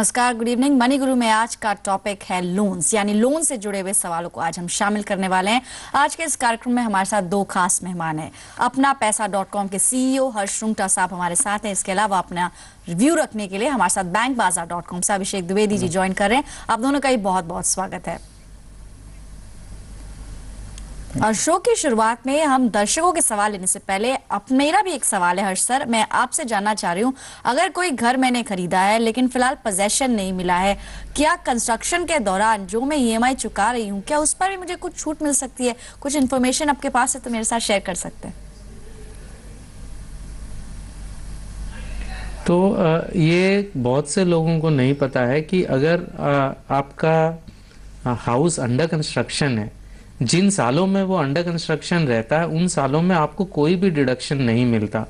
नमस्कार, good evening. Money गुरु में आज का टॉपिक है लोन्स, यानी लोन से जुड़े हुए सवालों को आज हम शामिल करने वाले हैं। आज के इस कार्यक्रम में हमारे साथ दो खास मेहमान हैं। अपना पैसा .com के सीईओ हर्ष रुंगटा साहब हमारे साथ हैं। इसके अलावा अपना रिव्यू रखने के लिए हमारे साथ बैंक बाजार .com से अभिषेक द्विवेदी जी ज्वाइन कर रहे हैं। आप दोनों का ही बहुत बहुत स्वागत है। और शो की शुरुआत में हम दर्शकों के सवाल लेने से पहले मेरा भी एक सवाल है हर्ष सर, मैं आपसे जानना चाह रही हूँ, अगर कोई घर मैंने खरीदा है लेकिन फिलहाल पोजेशन नहीं मिला है, क्या कंस्ट्रक्शन के दौरान जो मैं ईएमआई चुका रही हूँ क्या उस पर भी मुझे कुछ छूट मिल सकती है? कुछ इन्फॉर्मेशन आपके पास है तो मेरे साथ शेयर कर सकते हैं। तो ये बहुत से लोगों को नहीं पता है कि अगर आपका हाउस अंडर कंस्ट्रक्शन है, जिन सालों में वो अंडर कंस्ट्रक्शन रहता है उन सालों में आपको कोई भी डिडक्शन नहीं मिलता,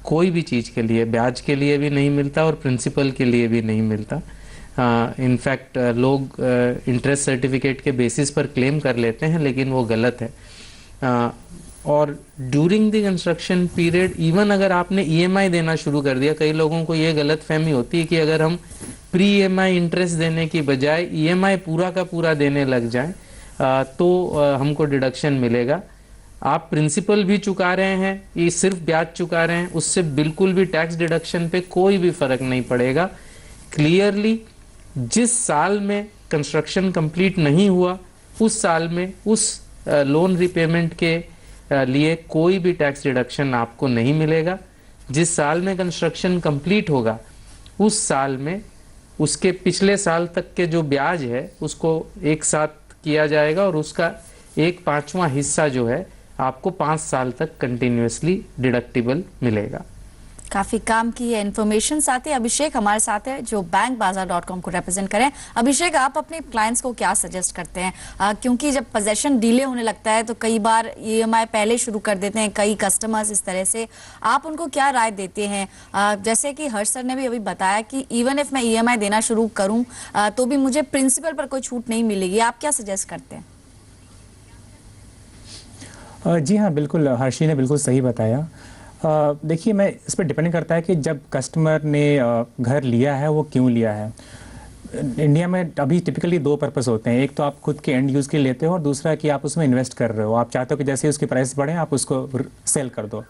कोई भी चीज़ के लिए, ब्याज के लिए भी नहीं मिलता और प्रिंसिपल के लिए भी नहीं मिलता। इनफैक्ट लोग इंटरेस्ट सर्टिफिकेट के बेसिस पर क्लेम कर लेते हैं, लेकिन वो गलत है। और during the construction period even अगर आपने ईएमआई देना शुरू कर दिया, कई लोगों को ये गलत फहमी होती है कि अगर हम प्री ईएमआई इंटरेस्ट देने की बजाय ईएमआई पूरा का पूरा देने लग जाएं तो हमको डिडक्शन मिलेगा। आप प्रिंसिपल भी चुका रहे हैं, ये सिर्फ ब्याज चुका रहे हैं, उससे बिल्कुल भी टैक्स डिडक्शन पे कोई भी फर्क नहीं पड़ेगा। क्लियरली जिस साल में कंस्ट्रक्शन कंप्लीट नहीं हुआ उस साल में उस लोन रिपेमेंट के लिए कोई भी टैक्स डिडक्शन आपको नहीं मिलेगा। जिस साल में कंस्ट्रक्शन कंप्लीट होगा उस साल में उसके पिछले साल तक के जो ब्याज है उसको एक साथ किया जाएगा और उसका 1/5वां हिस्सा जो है आपको 5 साल तक कंटिन्यूअसली डिडक्टिबल मिलेगा। काफी काम की है इन्फॉर्मेशन। साथ ही अभिषेक हमारे साथ है जो बैंक बाजार .com को रिप्रेजेंट करें। अभिषेक, आप अपने क्लाइंट्स को क्या सजेस्ट करते हैं? क्योंकि जब पोजेशन डिले होने लगता है तो कई बार ईएमआई पहले शुरू कर देते हैं कई कस्टमर्स, इस तरह से आप उनको क्या राय देते हैं? जैसे कि हर्ष सर ने भी अभी बताया कि इवन इफ मैं ईएमआई देना शुरू करूँ तो भी मुझे प्रिंसिपल पर कोई छूट नहीं मिलेगी, आप क्या सजेस्ट करते हैं? जी हाँ, बिल्कुल, हर्षी ने बिल्कुल सही बताया। देखिए, मैं इस पर डिपेंड करता है कि जब कस्टमर ने घर लिया है वो क्यों लिया है। इंडिया में अभी टिपिकली 2 पर्पस होते हैं, एक तो आप खुद के एंड यूज़ के लिए लेते हो और दूसरा कि आप उसमें इन्वेस्ट कर रहे हो। आप चाहते हो कि जैसे ही उसकी प्राइस बढ़े आप उसको सेल कर दो।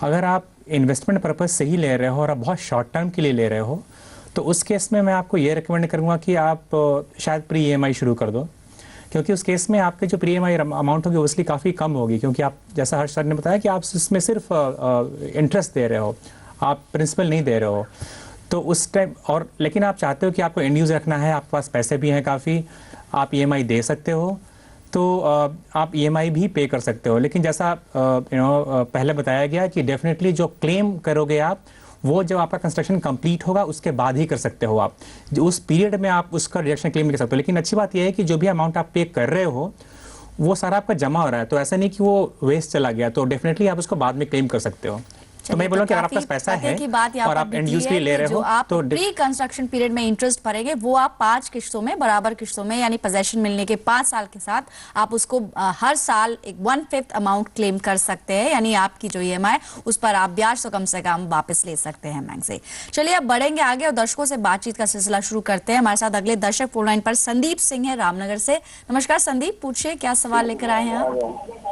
अगर आप इन्वेस्टमेंट पर्पज से ही ले रहे हो और आप बहुत शॉर्ट टर्म के लिए ले रहे हो तो उस केस में मैं आपको ये रिकमेंड करूँगा कि आप शायद प्री ईएमआई शुरू कर दो, क्योंकि उस केस में आपके जो प्री ईएमआई अमाउंट होगी उसकी काफ़ी कम होगी, क्योंकि आप जैसा हर्ष सर ने बताया कि आप इसमें सिर्फ इंटरेस्ट दे रहे हो, आप प्रिंसिपल नहीं दे रहे हो। तो उस टाइम और लेकिन आप चाहते हो कि आपको एंड यूज़ रखना है, आपके पास पैसे भी हैं काफ़ी, आप ईएमआई दे सकते हो, तो आप ईएमआई भी पे कर सकते हो। लेकिन जैसा पहले बताया गया कि डेफिनेटली जो क्लेम करोगे आप वो जब आपका कंस्ट्रक्शन कंप्लीट होगा उसके बाद ही कर सकते हो। आप जो उस पीरियड में आप उसका रिडक्शन क्लेम कर सकते हो। लेकिन अच्छी बात यह है कि जो भी अमाउंट आप पे कर रहे हो वो सारा आपका जमा हो रहा है, तो ऐसा नहीं कि वो वेस्ट चला गया, तो डेफिनेटली आप उसको बाद में क्लेम कर सकते हो। तो मैं बोलूं कि अगर आपके पास पैसा है और आप एंड यूज के लिए ले रहे हो तो प्री कंस्ट्रक्शन पीरियड में इंटरेस्ट भरेंगे वो आप 5 किश्तों में, बराबर किश्तों में, यानी पोजेशन मिलने के 5 साल के साथ आप उसको हर साल एक 1/5 अमाउंट क्लेम कर सकते हैं, यानी आपकी जो ईएमआई उस पर आप ब्याज तो कम से कम वापस ले सकते हैं बैंक से। चलिए अब बढ़ेंगे आगे और दर्शकों से बातचीत का सिलसिला शुरू करते हैं। हमारे साथ अगले दर्शक फोन लाइन पर संदीप सिंह है रामनगर से। नमस्कार संदीप, पूछिए क्या सवाल लेकर आए हैं आप?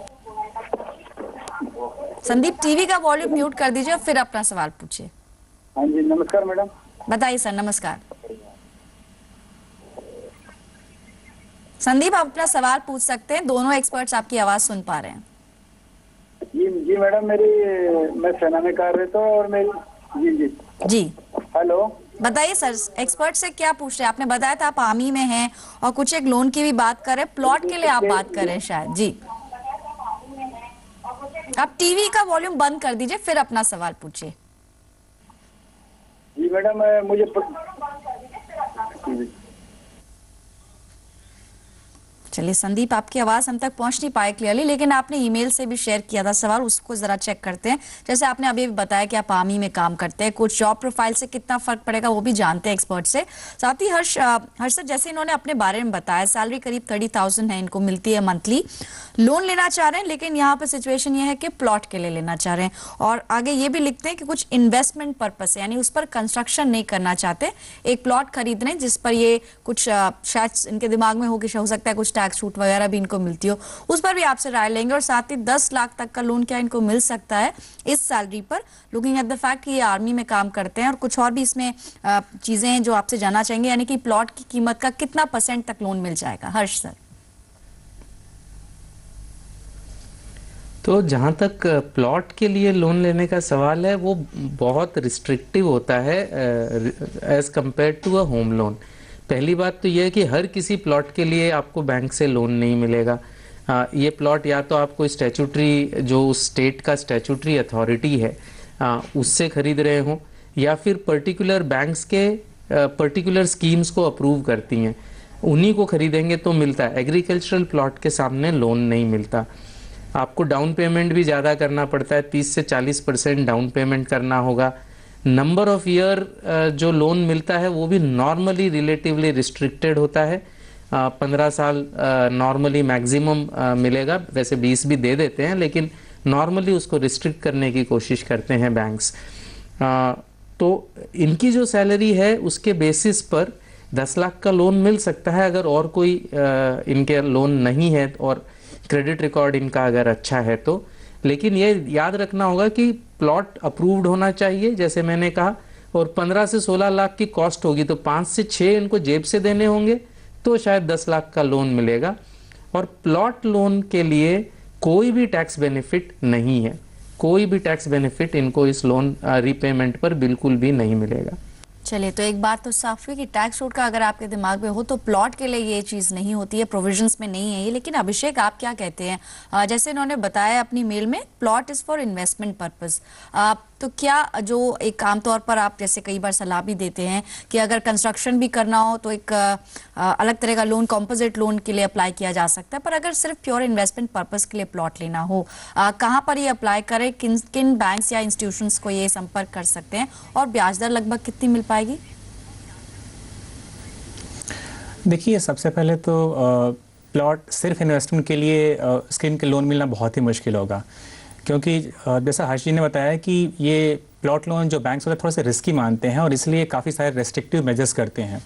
संदीप, टीवी का वॉल्यूम म्यूट कर दीजिए और फिर अपना सवाल पूछिए। हाँ जी, नमस्कार मैडम। बताइए सर। नमस्कार संदीप, आप अपना सवाल पूछ सकते हैं, दोनों एक्सपर्ट्स आपकी आवाज सुन पा रहे हैं। जी मैडम, मैं सेना में कार्यरत हूँ और मेरी जी हेलो, बताइए सर, एक्सपर्ट से क्या पूछ रहे हैं? आपने बताया था आप आर्मी में हैं और कुछ एक लोन की भी बात कर रहे हैं, प्लॉट के लिए आप बात कर रहे हैं शायद। जी, आप टीवी का वॉल्यूम बंद कर दीजिए फिर अपना सवाल पूछिए। जी मैडम, मुझे चलिए संदीप, आपकी आवाज हम तक पहुंच नहीं पाई क्लियरली, लेकिन आपने ईमेल से भी शेयर किया था सवाल, उसको जरा चेक करते हैं। जैसे आपने अभी भी बताया कि आप आर्मी में काम करते हैं, कुछ जॉब प्रोफाइल से कितना फर्क पड़ेगा वो भी जानते हैं एक्सपर्ट से। साथ ही हर्ष सर, जैसे इन्होंने अपने बारे में बताया, सैलरी करीब 30,000 है इनको मिलती है मंथली, लोन लेना चाह रहे हैं, लेकिन यहाँ पे सिचुएशन ये है कि प्लॉट के लिए लेना चाह रहे हैं, और आगे ये भी लिखते हैं कि कुछ इन्वेस्टमेंट पर्पस से, यानी उस पर कंस्ट्रक्शन नहीं करना चाहते, एक प्लॉट खरीद रहे हैं जिस पर ये कुछ शायद इनके दिमाग में हो कि हो सकता है कुछ टैक्स छूट वगैरह भी इनको मिलती हो, उस पर भी आपसे राय लेंगे। और साथ ही 10 लाख तक का लोन क्या इनको मिल सकता है इस सैलरी पर, लुकिंग एट द फैक्ट कि ये आर्मी में काम करते हैं, और कुछ और भी इसमें चीजें हैं जो आपसे जानना चाहेंगे, यानी कि प्लॉट की कीमत का कितना % तक लोन मिल जाएगा। हर्ष सर। तो जहाँ तक प्लॉट के लिए लोन लेने का सवाल है, वो बहुत रिस्ट्रिक्टिव होता है as compare to a home loan. पहली बात तो यह है कि हर किसी प्लॉट के लिए आपको बैंक से लोन नहीं मिलेगा। ये प्लॉट या तो आप कोई स्टैट्यूटरी, जो उस स्टेट का स्टैट्यूटरी अथॉरिटी है, उससे खरीद रहे हो, या फिर पर्टिकुलर बैंक्स के पर्टिकुलर स्कीम्स को अप्रूव करती हैं, उन्हीं को खरीदेंगे तो मिलता है। एग्रीकल्चरल प्लॉट के सामने लोन नहीं मिलता। आपको डाउन पेमेंट भी ज़्यादा करना पड़ता है, 30 से 40% डाउन पेमेंट करना होगा। नंबर ऑफ ईयर जो लोन मिलता है वो भी नॉर्मली रिलेटिवली रिस्ट्रिक्टेड होता है। 15 साल नॉर्मली मैक्सिमम मिलेगा, वैसे 20 भी दे देते हैं, लेकिन नॉर्मली उसको रिस्ट्रिक्ट करने की कोशिश करते हैं बैंक्स। तो इनकी जो सैलरी है उसके बेसिस पर 10 लाख का लोन मिल सकता है, अगर और कोई इनके लोन नहीं है और क्रेडिट रिकॉर्ड इनका अगर अच्छा है तो। लेकिन ये याद रखना होगा कि प्लॉट अप्रूव्ड होना चाहिए, जैसे मैंने कहा, और 15 से 16 लाख की कॉस्ट होगी, तो 5 से 6 इनको जेब से देने होंगे, तो शायद 10 लाख का लोन मिलेगा। और प्लॉट लोन के लिए कोई भी टैक्स बेनिफिट नहीं है, कोई भी टैक्स बेनिफिट इनको इस लोन रीपेमेंट पर बिल्कुल भी नहीं मिलेगा। चलिए, तो एक बात तो साफ हुई कि टैक्स छूट का अगर आपके दिमाग में हो तो प्लॉट के लिए ये चीज नहीं होती है, प्रोविजंस में नहीं है ये। लेकिन अभिषेक, आप क्या कहते हैं? जैसे इन्होंने बताया अपनी मेल में, plot is for investment purpose, तो क्या जो एक आमतौर पर आप जैसे कई बार सलाह भी देते हैं कि अगर कंस्ट्रक्शन भी करना हो तो एक अलग तरह का लोन, कॉम्पोजिट लोन के लिए अप्लाई किया जा सकता है, पर अगर सिर्फ प्योर इन्वेस्टमेंट पर्पस के लिए प्लॉट लेना हो, कहाँ पर ये अप्लाई करें, किन किन बैंक्स या इंस्टीट्यूशंस को ये संपर्क कर सकते हैं, और ब्याज दर लगभग कितनी मिल पाएगी? देखिए, सबसे पहले तो प्लॉट सिर्फ इन्वेस्टमेंट के लिए स्कीम के लोन मिलना बहुत ही मुश्किल होगा, क्योंकि जैसा हर्ष जी ने बताया कि ये प्लॉट लोन जो बैंक्स होते हैं थोड़े से रिस्की मानते हैं और इसलिए काफ़ी सारे रेस्ट्रिक्टिव मेजर्स करते हैं।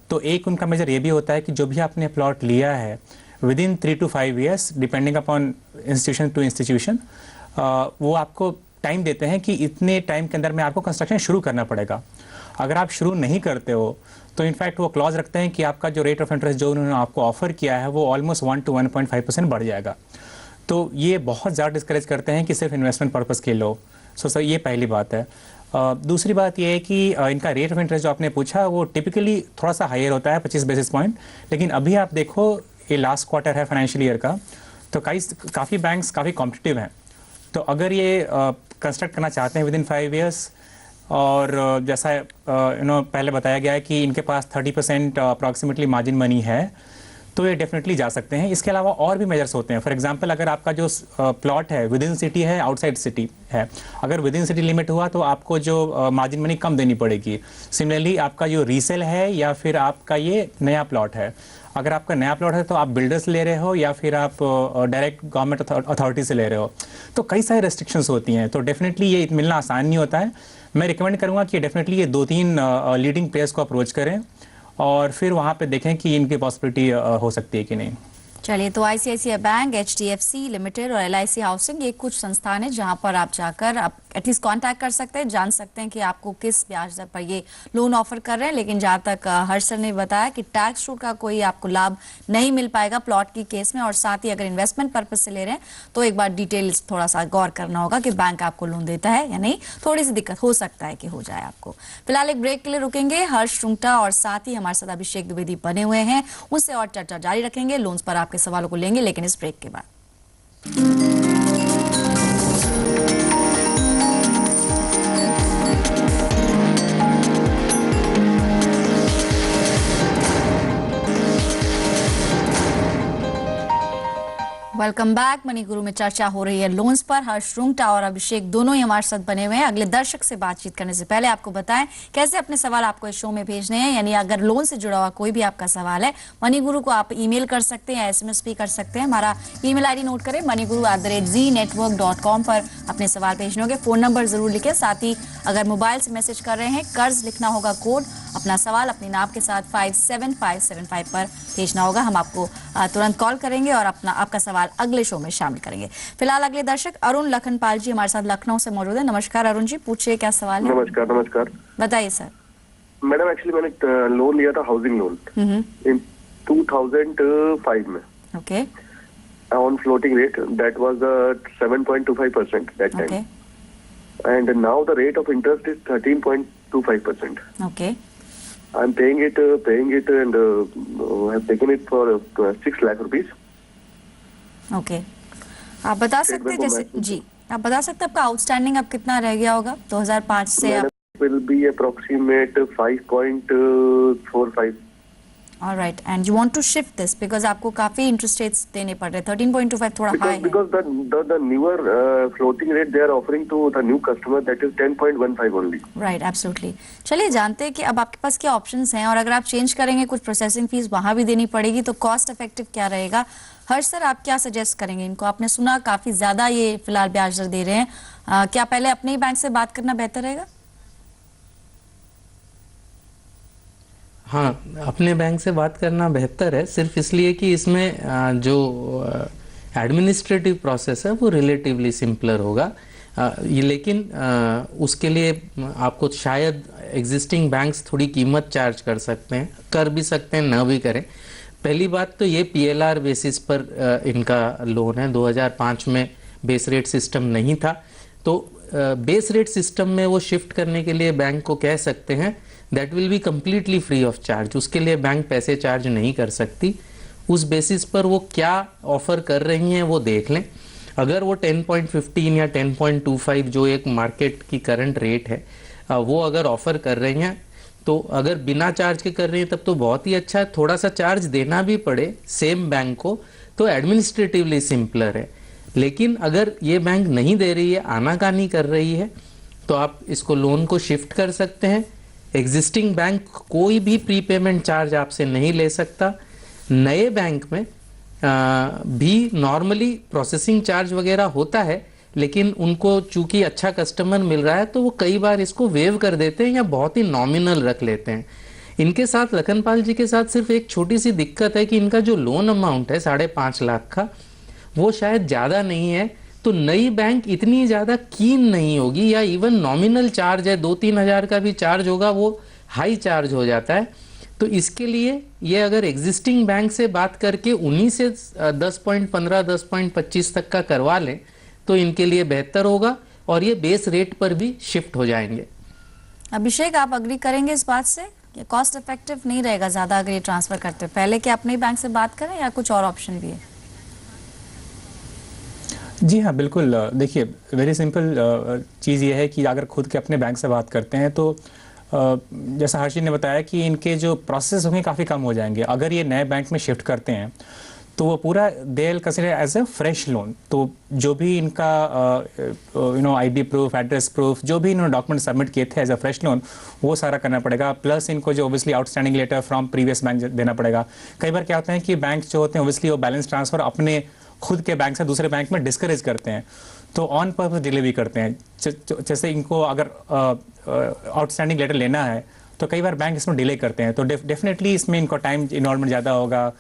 तो एक उनका मेजर ये भी होता है कि जो भी आपने प्लॉट लिया है within 3 to 5 years depending upon institution to institution, वो आपको टाइम देते हैं कि इतने टाइम के अंदर में आपको कंस्ट्रक्शन शुरू करना पड़ेगा। अगर आप शुरू नहीं करते हो तो इनफैक्ट वो क्लॉज रखते हैं कि आपका जो रेट ऑफ इंटरेस्ट जो उन्होंने आपको ऑफर किया है वो ऑलमोस्ट 1 to 1.5% बढ़ जाएगा। तो ये बहुत ज़्यादा डिस्करेज करते हैं कि सिर्फ इन्वेस्टमेंट पर्पस के लो। सर, ये पहली बात है। दूसरी बात ये है कि इनका रेट ऑफ इंटरेस्ट जो आपने पूछा वो टिपिकली थोड़ा सा हायर होता है, 25 बेसिस पॉइंट, लेकिन अभी आप देखो ये लास्ट क्वार्टर है फाइनेंशियल ईयर का, तो काफ़ी बैंक्स काफ़ी कॉम्पिटिटिव हैं। तो अगर ये कंस्ट्रक्ट करना चाहते हैं विद इन 5 years, और जैसा पहले बताया गया है कि इनके पास 30% अप्रॉक्सीमेटली मार्जिन मनी है, तो ये डेफिनेटली जा सकते हैं। इसके अलावा और भी मेजर्स होते हैं। फॉर एग्जांपल, अगर आपका जो प्लॉट है विद इन सिटी है, आउटसाइड सिटी है, अगर विद इन सिटी लिमिट हुआ तो आपको जो मार्जिन मनी कम देनी पड़ेगी। सिमिलरली आपका जो रीसेल है या फिर आपका ये नया प्लॉट है, अगर आपका नया प्लॉट है तो आप बिल्डर्स ले रहे हो या फिर आप डायरेक्ट गवर्नमेंट अथॉरिटी से ले रहे हो, तो कई सारी रेस्ट्रिक्शंस होती हैं। तो डेफिनेटली ये मिलना आसान नहीं होता है। मैं रिकमेंड करूँगा कि डेफिनेटली ये 2-3 लीडिंग प्लेयर्स को अप्रोच करें और फिर वहाँ पे देखें कि इनकी पॉसिबिलिटी हो सकती है कि नहीं। चलिए, तो आईसीआईसीआई बैंक, HDFC लिमिटेड और LIC हाउसिंग, ये कुछ संस्थान है जहां पर आप जाकर आप एटलीस्ट कांटेक्ट कर सकते हैं, जान सकते हैं कि आपको किस ब्याज दर पर ये लोन ऑफर कर रहे हैं। लेकिन जहां तक हर्ष सर ने बताया कि टैक्स छूट का कोई आपको लाभ नहीं मिल पाएगा प्लॉट की केस में, और साथ ही अगर इन्वेस्टमेंट पर्पज से ले रहे हैं तो एक बार डिटेल्स थोड़ा सा गौर करना होगा कि बैंक आपको लोन देता है या नहीं, थोड़ी सी दिक्कत हो सकता है कि हो जाए आपको। फिलहाल एक ब्रेक के लिए रुकेंगे। हर्ष रुंगटा और साथ ही हमारे साथ अभिषेक द्विवेदी बने हुए हैं, उनसे और चर्चा जारी रखेंगे, लोन्स पर आपके सवालों को लेंगे, लेकिन इस ब्रेक के बाद। Welcome back. मनी गुरु में चर्चा हो रही है लोन्स पर। हर्ष रुंगटा और अभिषेक दोनों ही हमारे साथ बने हुए हैं। अगले दर्शक से बातचीत करने से पहले आपको बताएं कैसे अपने सवाल आपको इस शो में भेजने हैं। यानी अगर लोन से जुड़ा हुआ कोई भी आपका सवाल है, मनी गुरु को आप ईमेल कर सकते हैं, SMS भी कर सकते हैं। हमारा ईमेल आईडी नोट करें, moniguru@zenetwork.com पर अपने सवाल भेजने होंगे। फोन नंबर जरूर लिखें। साथ ही अगर मोबाइल से मैसेज कर रहे हैं, कर्ज लिखना होगा कोड, अपना सवाल अपने नाम के साथ 57575 पर भेजना होगा। हम आपको तुरंत कॉल करेंगे और आपका सवाल अगले शो में शामिल करेंगे। फिलहाल अगले दर्शक अरुण लखनपाल जी हमारे साथ लखनऊ से मौजूद है। नमस्कार अरुण जी, पूछिए क्या सवाल है। नमस्कार। नमस्कार बताइए सर। मैडम, एक्चुअली मैंने लोन लिया था, हाउसिंग लोन, इन 2005 में। Okay. On floating rate, that was 7.25% that time, and now the rate of interest is 13.25%. Okay. I am paying it and have taken it for 6 lakh rupees. Okay. आप बता सकते हैं जैसे जी, आप बता सकते हैं आपका आउटस्टैंडिंग अब कितना रह गया होगा 2005 से अब? Will be approximate 5.45. Alright, and you want to shift this because आपको काफी इंटरेस्ट रेट्स देने पड़ रहे हैं। 13.25 थोड़ा हाई है। Because the newer floating rate they are offering to the new customer, that is 10.15 only. Right, absolutely. चलिए जानते हैं कि अब आपके पास क्या ऑप्शंस हैं और अगर आप चेंज करेंगे कुछ प्रोसेसिंग फीस वहां भी देनी पड़ेगी, तो कॉस्ट इफेक्टिव क्या रहेगा। हर्ष सर, आप क्या सजेस्ट करेंगे इनको? आपने सुना काफी ज्यादा ये फिलहाल ब्याज दर दे रहे हैं, क्या पहले अपने ही बैंक से बात करना बेहतर रहेगा? हाँ, अपने बैंक से बात करना बेहतर है, सिर्फ इसलिए कि इसमें जो एडमिनिस्ट्रेटिव प्रोसेस है वो रिलेटिवली सिंपलर होगा। ये लेकिन उसके लिए आपको शायद एग्जिस्टिंग बैंक्स थोड़ी कीमत चार्ज कर सकते हैं, कर भी सकते हैं, ना भी करें। पहली बात तो ये PLR बेसिस पर इनका लोन है। 2005 में बेस रेट सिस्टम नहीं था, तो बेस रेट सिस्टम में वो शिफ्ट करने के लिए बैंक को कह सकते हैं that will be completely free of charge. उसके लिए बैंक पैसे चार्ज नहीं कर सकती। उस बेसिस पर वो क्या ऑफर कर रही हैं वो देख लें। अगर वो 10.15 या 10.25 जो एक मार्केट की करंट रेट है वो अगर ऑफर कर रही हैं, तो अगर बिना चार्ज के कर रही हैं तब तो बहुत ही अच्छा है। थोड़ा सा चार्ज देना भी पड़े सेम बैंक को तो एडमिनिस्ट्रेटिवली सिंपलर है। लेकिन अगर ये बैंक नहीं दे रही है, आनाकानी कर रही है, तो आप इसको लोन को शिफ्ट कर सकते हैं। एग्जिस्टिंग बैंक कोई भी प्रीपेमेंट चार्ज आपसे नहीं ले सकता। नए बैंक में भी नॉर्मली प्रोसेसिंग चार्ज वगैरह होता है, लेकिन उनको चूंकि अच्छा कस्टमर मिल रहा है तो वो कई बार इसको वेव कर देते हैं या बहुत ही नॉमिनल रख लेते हैं। इनके साथ लखनपाल जी के साथ सिर्फ एक छोटी सी दिक्कत है कि इनका जो लोन अमाउंट है 5.5 लाख का, वो शायद ज़्यादा नहीं है, तो नई बैंक इतनी ज़्यादा कीन नहीं होगी, या इवन नॉमिनल चार्ज है 2-3 हज़ार का भी चार्ज होगा वो हाई चार्ज हो जाता है। तो इसके लिए ये अगर एग्जिस्टिंग बैंक से बात करके उन्हीं से 10.15 10.25 तक का करवा लें तो इनके लिए बेहतर होगा और ये बेस रेट पर भी शिफ्ट हो जाएंगे। अभिषेक, आप अग्री करेंगे इस बात से? कॉस्ट इफेक्टिव नहीं रहेगा ज़्यादा अगर ये ट्रांसफर करते हैं? पहले कि अपने बैंक से बात करें या कुछ और ऑप्शन भी है? जी हाँ, बिल्कुल। देखिए, वेरी सिंपल चीज़ ये है कि अगर खुद के अपने बैंक से बात करते हैं तो जैसा हर्षी ने बताया कि इनके जो प्रोसेस होंगे काफ़ी कम हो जाएंगे। अगर ये नए बैंक में शिफ्ट करते हैं तो वो पूरा they will consider as a fresh loan. तो जो भी इनका ID प्रूफ, एड्रेस प्रूफ, जो भी इन्होंने डॉक्यूमेंट सबमिट किए थे एज अ फ्रेश लोन, वो सारा करना पड़ेगा। प्लस इनको जो obviously outstanding letter from previous bank देना पड़ेगा। कई बार क्या होता है कि बैंक जो होते हैं ओबियसली वो बैलेंस ट्रांसफर अपने खुद के बैंक से दूसरे बैंक में डिस्करेज करते हैं, तो ऑन पर्पस डिले भी करते हैं। जैसे इनको अगर आउटस्टैंडिंग लेटर लेना है तो कई बार बैंक इसमें डिले करते हैं, तो डेफिनेटली इसमें इनको टाइम इन्वॉल्वमेंट ज़्यादा होगा,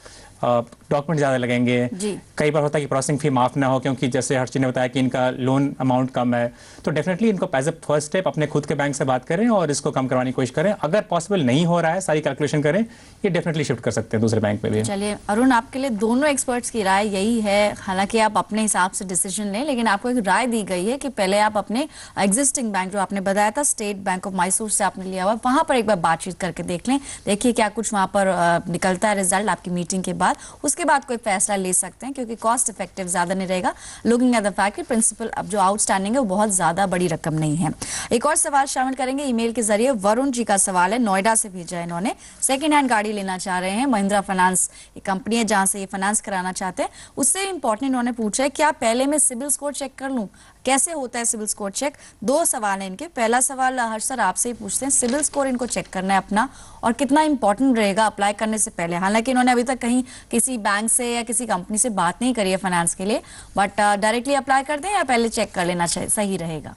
डॉक्यूमेंट ज़्यादा लगेंगे। कई बार होता है कि प्रोसेसिंग फी माफ़ ना हो, क्योंकि जैसे हर्षी ने बताया कि इनका लोन अमाउंट कम है। तो डेफिनेटली इनको एज अ फर्स्ट स्टेप अपने खुद के बैंक से बात करें और इसको कम करवाने की कोशिश करें। अगर पॉसिबल नहीं हो रहा है, सारी कैलकुलेशन करें, ये डेफिनेटली शिफ्ट कर सकते हैं दूसरे बैंक में भी। चलिए अरुण, आपके लिए दोनों एक्सपर्ट्स की राय यही है। हालांकि आप अपने हिसाब से डिसीजन लें, लेकिन आपको एक राय दी गई है कि पहले आप अपने एग्जिस्टिंग बैंक, जो आपने बताया था स्टेट बैंक ऑफ मैसूर से आपने लिया हुआ, वहां पर एक बार बातचीत करके देख लें। देखिए क्या कुछ वहां पर निकलता है रिजल्ट आपकी मीटिंग के बाद। उसके उसके बाद कोई फैसला ले सकते हैं, क्योंकि कॉस्ट इफेक्टिव ज्यादा नहीं रहेगा, लुकिंग एट द फैक्ट कि प्रिंसिपल अब जो आउटस्टैंडिंग है वो बहुत ज्यादा बड़ी रकम नहीं है। एक और सवाल शामिल करेंगे ईमेल के जरिए। वरुण जी का सवाल है, नोएडा से भेजा है इन्होंने। सेकेंड हैंड गाड़ी लेना चाह रहे हैं, महिंद्रा फाइनेंस कंपनी है जहां से ये फाइनेंस कराना चाहते हैं। उससे इंपॉर्टेंट इन्होंने पूछा है क्या पहले मैं सिबिल स्कोर चेक कर लूं, कैसे होता है सिबिल स्कोर चेक? दो सवाल हैं इनके। पहला सवाल हर्ष सर आपसे ही पूछते हैं, सिबिल स्कोर इनको चेक करना है अपना, और कितना इंपॉर्टेंट रहेगा अप्लाई करने से पहले? हालांकि इन्होंने अभी तक कहीं किसी बैंक से या किसी कंपनी से बात नहीं करी है फाइनेंस के लिए, बट डायरेक्टली अप्लाई कर दें या पहले चेक कर लेना सही रहेगा?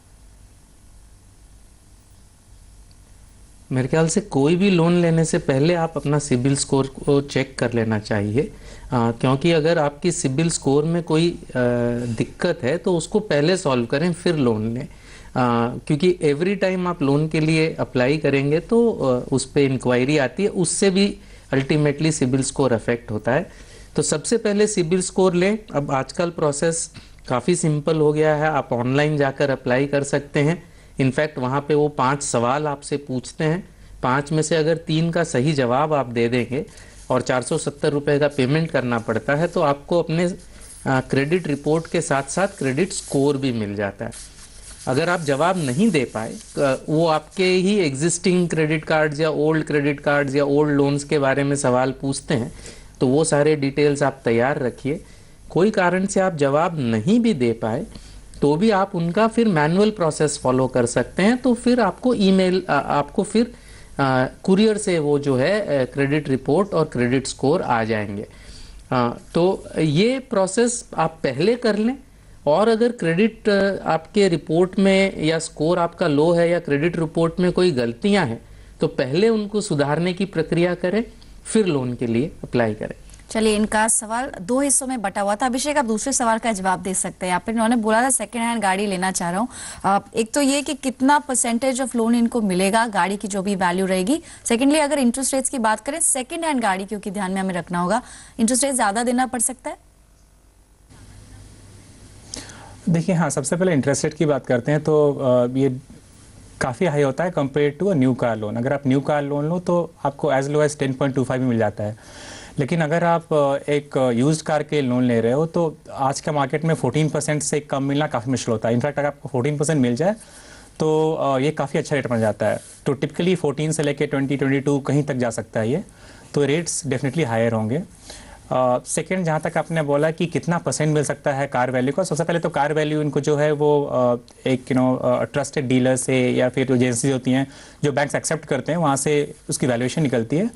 मेरे ख्याल से कोई भी लोन लेने से पहले आप अपना सिबिल स्कोर को चेक कर लेना चाहिए, क्योंकि अगर आपकी सिबिल स्कोर में कोई दिक्कत है तो उसको पहले सॉल्व करें फिर लोन लें, क्योंकि एवरी टाइम आप लोन के लिए अप्लाई करेंगे तो उस पर इंक्वायरी आती है, उससे भी अल्टीमेटली सिबिल स्कोर अफेक्ट होता है। तो सबसे पहले सिबिल स्कोर लें। अब आजकल प्रोसेस काफ़ी सिंपल हो गया है, आप ऑनलाइन जाकर अप्लाई कर सकते हैं। इनफैक्ट वहाँ पे वो 5 सवाल आपसे पूछते हैं, 5 में से अगर 3 का सही जवाब आप दे देंगे और 470 रुपये का पेमेंट करना पड़ता है तो आपको अपने क्रेडिट रिपोर्ट के साथ साथ क्रेडिट स्कोर भी मिल जाता है। अगर आप जवाब नहीं दे पाए, वो आपके ही एग्जिस्टिंग क्रेडिट कार्ड्स या ओल्ड क्रेडिट कार्ड्स या ओल्ड लोन्स के बारे में सवाल पूछते हैं, तो वो सारे डिटेल्स आप तैयार रखिए। कोई कारण से आप जवाब नहीं भी दे पाए तो भी आप उनका फिर मैनुअल प्रोसेस फॉलो कर सकते हैं, तो फिर आपको ईमेल आपको फिर कुरियर से वो जो है क्रेडिट रिपोर्ट और क्रेडिट स्कोर आ जाएंगे। तो ये प्रोसेस आप पहले कर लें, और अगर क्रेडिट आपके रिपोर्ट में या स्कोर आपका लो है या क्रेडिट रिपोर्ट में कोई गलतियां हैं तो पहले उनको सुधारने की प्रक्रिया करें, फिर लोन के लिए अप्लाई करें। चलिए, इनका सवाल 2 हिस्सों में बटा हुआ था। अभिषेक, आप दूसरे सवाल का जवाब दे सकते हैं। यहाँ पर इन्होंने बोला था सेकेंड हैंड गाड़ी लेना चाह रहा हूँ। एक तो ये कि कितना परसेंटेज ऑफ लोन इनको मिलेगा गाड़ी की जो भी वैल्यू रहेगी। सेकेंडली, अगर इंटरेस्ट रेट्स की बात करें, सेकेंड हैंड गाड़ी क्योंकि ध्यान में हमें रखना होगा, इंटरेस्ट रेट ज्यादा देना पड़ सकता है? देखिए, हाँ, सबसे पहले इंटरेस्ट रेट की बात करते हैं तो ये काफ़ी हाई होता है compare to a new car loan. अगर आप न्यू कार लोन लो तो आपको एज लो एज 10.25 में मिल जाता है, लेकिन अगर आप एक यूज्ड कार के लोन ले रहे हो तो आज के मार्केट में 14% से कम मिलना काफ़ी मुश्किल होता है। इनफैक्ट अगर आपको 14% मिल जाए तो ये काफ़ी अच्छा रेट बन जाता है। तो टिपिकली 14 से लेके 20-22 कहीं तक जा सकता है ये, तो रेट्स डेफिनेटली हायर होंगे। सेकेंड, जहाँ तक आपने बोला कि कितना परसेंट मिल सकता है कार वैल्यू का, सबसे पहले तो कार वैल्यू इनको जो है वो एक ट्रस्टेड डीलर से या फिर जो एजेंसी होती हैं जो बैंक्स एक्सेप्ट करते हैं वहाँ से उसकी वैल्यूएशन निकलती है,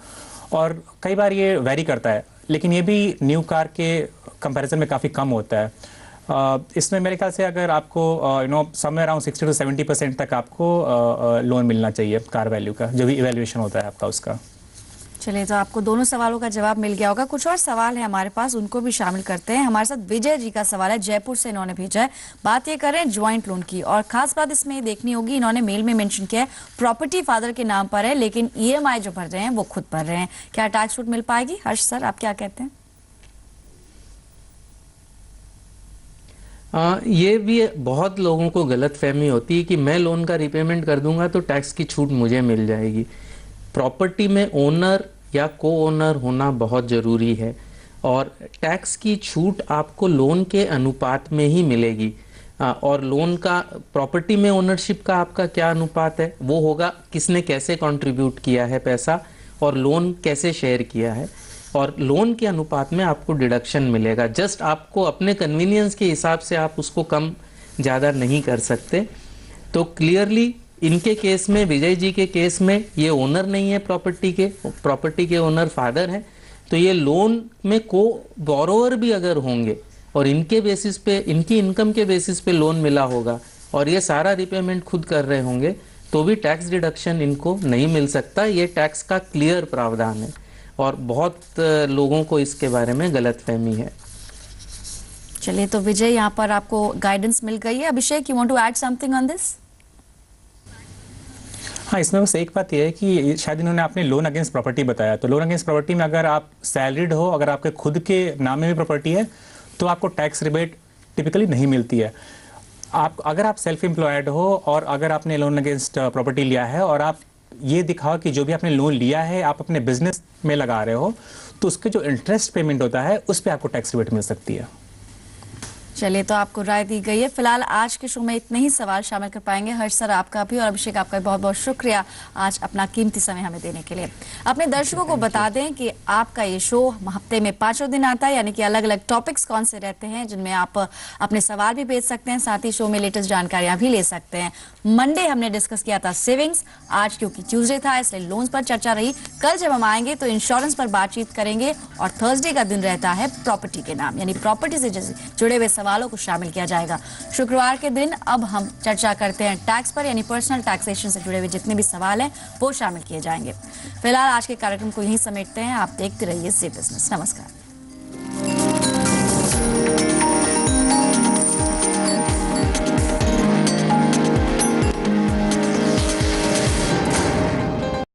और कई बार ये वेरी करता है, लेकिन ये भी न्यू कार के कंपैरिजन में काफ़ी कम होता है। इसमें मेरे ख्याल से अगर आपको समवेयर अराउंड 60 to 70% तक आपको लोन मिलना चाहिए कार वैल्यू का, जो भी इवैल्यूएशन होता है आपका उसका। चलिए, तो आपको दोनों सवालों का जवाब मिल गया होगा। कुछ और सवाल है हमारे पास, उनको भी शामिल करते हैं। हमारे साथ विजय जी का सवाल है, जयपुर से इन्होंने भेजा है। बात ये कर रहे हैं ज्वाइंट लोन की, और खास बात इसमें ये देखनी होगी, इन्होंने मेल में मेंशन किया है प्रॉपर्टी फादर के नाम पर है, लेकिन ईएमआई जो भर रहे हैं वो खुद भर रहे हैं। क्या टैक्स छूट मिल पाएगी? हर्ष सर, आप क्या कहते हैं? ये भी बहुत लोगों को गलत फहमी होती है कि मैं लोन का रिपेमेंट कर दूंगा तो टैक्स की छूट मुझे मिल जाएगी। प्रॉपर्टी में ओनर या को ओनर होना बहुत ज़रूरी है, और टैक्स की छूट आपको लोन के अनुपात में ही मिलेगी। और लोन का प्रॉपर्टी में ओनरशिप का आपका क्या अनुपात है, वो होगा किसने कैसे कंट्रीब्यूट किया है पैसा और लोन कैसे शेयर किया है, और लोन के अनुपात में आपको डिडक्शन मिलेगा। जस्ट आपको अपने कन्वीनियंस के हिसाब से आप उसको कम ज़्यादा नहीं कर सकते। तो क्लियरली इनके केस में, विजय जी के केस में, ये ओनर नहीं है प्रॉपर्टी के ओनर फादर हैं, तो ये लोन में को बोरोवर भी अगर होंगे और इनके बेसिस पे, इनकी इनकम के बेसिस पे लोन मिला होगा और ये सारा रिपेमेंट खुद कर रहे होंगे तो भी टैक्स डिडक्शन इनको नहीं मिल सकता। ये टैक्स का क्लियर प्रावधान है, और बहुत लोगों को इसके बारे में गलतफहमी है। चलिए, तो विजय, यहाँ पर आपको गाइडेंस मिल गई है। Abhishek, you want to add something on this? हाँ, इसमें बस एक बात यह है कि शायद इन्होंने आपने लोन अगेंस्ट प्रॉपर्टी बताया, तो लोन अगेंस्ट प्रॉपर्टी में अगर आप सैलरीड हो, अगर आपके खुद के नाम में भी प्रॉपर्टी है तो आपको टैक्स रिबेट टिपिकली नहीं मिलती है। अगर आप सेल्फ एम्प्लॉयड हो और अगर आपने लोन अगेंस्ट प्रॉपर्टी लिया है और आप ये दिखाओ कि जो भी आपने लोन लिया है आप अपने बिजनेस में लगा रहे हो, तो उसके जो इंटरेस्ट पेमेंट होता है उस पर आपको टैक्स रिबेट मिल सकती है। चलिए, तो आपको राय दी गई है। फिलहाल आज के शो में इतने ही सवाल शामिल कर पाएंगे। हर्ष सर आपका भी और अभिषेक आपका भी बहुत बहुत शुक्रिया आज अपना कीमती समय हमें देने के लिए। अपने दर्शकों को बता दें कि आपका ये शो हफ्ते में 5 दिन आता है, यानी कि अलग अलग टॉपिक्स कौन से रहते हैं जिनमें आप अपने सवाल भी भेज सकते हैं, साथ ही शो में लेटेस्ट जानकारियां भी ले सकते हैं। मंडे हमने डिस्कस किया था सेविंग्स, आज क्योंकि ट्यूसडे था इसलिए लोन्स पर चर्चा रही। कल जब हम आएंगे तो इंश्योरेंस पर बातचीत करेंगे और थर्सडे का दिन रहता है प्रॉपर्टी के नाम, यानी प्रॉपर्टी से जुड़े हुए सवालों को शामिल किया जाएगा। शुक्रवार के दिन अब हम चर्चा करते हैं टैक्स पर, यानी पर्सनल टैक्सेशन से जुड़े हुए जितने भी सवाल हैं वो शामिल किए जाएंगे। फिलहाल आज के कार्यक्रम को यहीं समेटते हैं। आप देखते रहिए जी बिजनेस। नमस्कार।